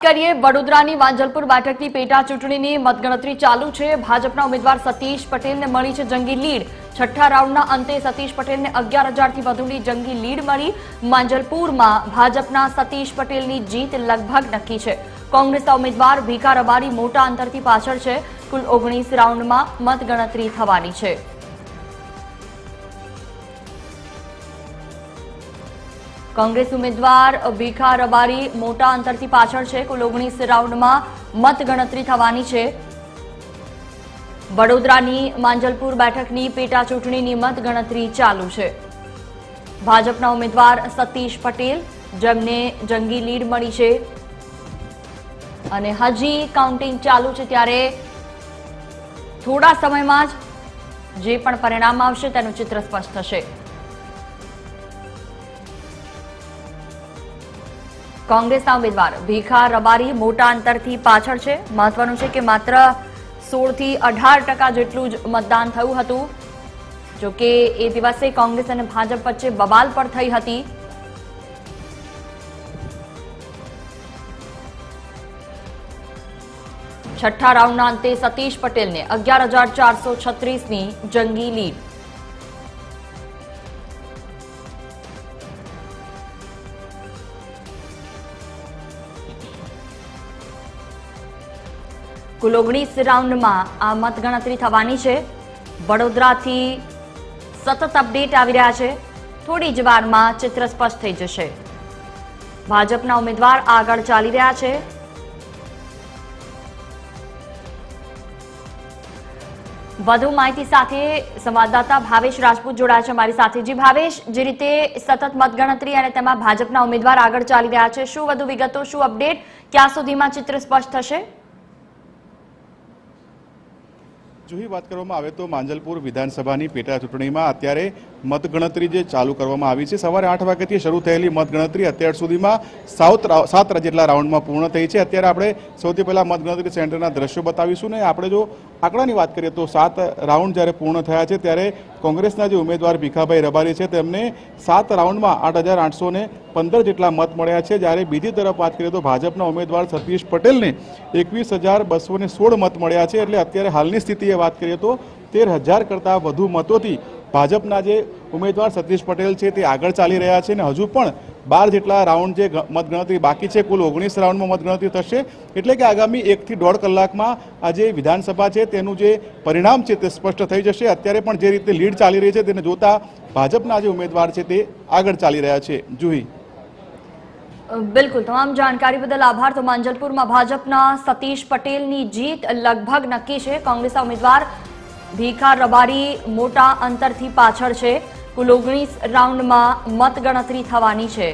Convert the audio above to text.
કરીએ વડોદરાની માંજલપુર બેઠકની પેટા ચૂંટણીની મતગણતરી ચાલુ છે। ભાજપના ઉમેદવાર સતીશ પટેલને મળી છે જંગી લીડ। છઠ્ઠા રાઉન્ડના અંતે સતીશ પટેલને 11,000થી વધુની જંગી લીડ મળી। માંજલપુરમાં ભાજપના સતીશ પટેલની જીત લગભગ નક્કી છે। કોંગ્રેસના ઉમેદવાર ભીખા રબારી મોટા અંતરથી પાછળ છે। કુલ 19 રાઉન્ડમાં મતગણતરી થવાની છે। कांग्रेस उम्मीदवार भीखा रबारी मोटा अंतरथी पाछळ छे। कुल 19 राउंडमां मतगणतरी थवानी छे। वडोदरानी માંજલપુર બેઠકની પેટા ચૂંટણીની મતગણતરી ચાલુ છે। ભાજપના ઉમેદવાર સતીશ પટેલ જેમને જંગી લીડ મળી છે અને હજી કાઉન્ટિંગ ચાલુ છે, ત્યારે થોડા સમયમાં જ જે પણ પરિણામ આવશે તેનું ચિત્ર સ્પષ્ટ થશે। कांग्रेसना उम्मीदवार भीखा रबारी मोटा अंतरथी पाछळ छे। महत्वनुं छे के मात्र 16 થી 18% जेटलुं ज मतदान थयुं हतुं। जो के ए दिवसे कांग्रेस अने भाजप वच्चे बवाल पण थई हती। छठ्ठा राउंडना अंते सतीश पटेलने 11,436 ની जंगी लीड। कुल 19 राउंडमां आ मतगणतरी थवानी छे। वडोदराथी सतत अपडेट आवी रह्या छे। थोड़ी ज वारमां चित्र स्पष्ट थई जशे। भाजपना उम्मीदवार आगळ चाली रह्या छे। વધુ માહિતી સાથે સંવાદદાતા ભાવેશ રાજપૂત જોડાયા છે અમારી સાથે। જી ભાવેશ, જે રીતે સતત મતગણતરી અને તેમાં ભાજપના ઉમેદવાર આગળ ચાલી રહ્યા છે, શું વધુ વિગતો, શું અપડેટ, ક્યાં સુધીમાં ચિત્ર સ્પષ્ટ થશે? જો વાત કરવામાં આવે તો માંજલપુર વિધાનસભાની પેટા ચૂંટણીમાં અત્યારે મતગણતરી જે ચાલુ કરવામાં આવી છે। સવારે 8 વાગ્યાથી શરૂ થયેલી મતગણતરી અત્યાર સુધીમાં 7 જેટલા રાઉન્ડમાં પૂર્ણ થઈ છે। અત્યારે આપણે સૌથી પહેલા મતગણતરી સેન્ટરના દ્રશ્યો બતાવીશું ને આપણે જો આંકડાની વાત કરીએ તો 7 રાઉન્ડ જ્યારે પૂર્ણ થયા છે ત્યારે કોંગ્રેસના જે ઉમેદવાર ભીખાભાઈ રબારી છે તેમને 7 રાઉન્ડમાં 8,815 જેટલા મત મળ્યા છે। જ્યારે બીજી તરફ વાત કરીએ તો ભાજપના ઉમેદવાર સતીશ પટેલને 21,216 મત મળ્યા છે। એટલે અત્યારે હાલની સ્થિતિએ વાત કરીએ તો 13,000 કરતાં વધુ મતોથી ભાજપના જે ઉમેદવાર સતીશ પટેલ છે તે આગળ ચાલી રહ્યા છે અને હજુ પણ 12 જેટલા રાઉન્ડ જે મતગણતરી બાકી છે। કુલ 19 રાઉન્ડમાં મતગણતરી થશે। એટલે કે આગામી 1 થી 1.5 કલાકમાં આ જે વિધાનસભા છે તેનું જે પરિણામ છે તે સ્પષ્ટ થઈ જશે। અત્યારે પણ જે રીતે લીડ ચાલી રહી છે તેને જોતા ભાજપના જે ઉમેદવાર છે તે આગળ ચાલી રહ્યા છે। જુહી, बिल्कुल, तमाम जानकारी बदल आभार। तो માંજલપુરમાં ભાજપના સતીશ પટેલની જીત લગભગ નક્કી છે। કોંગ્રેસના ઉમેદવાર ભીખા રબારી મોટા અંતરથી પાછળ છે। કુલ 19 રાઉન્ડમાં મતગણતરી થવાની છે।